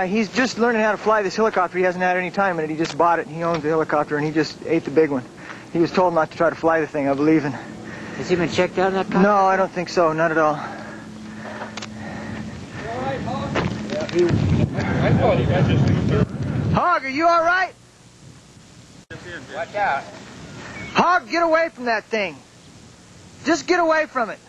He's just learning how to fly this helicopter. He hasn't had any time in it. He just bought it. He owns the helicopter, and he just ate the big one. He was told not to try to fly the thing, I believe. And has he been checked out in that cockpit? No, I don't think so. Not at all. Hog, are you all right? Watch out. Hog, get away from that thing. Just get away from it.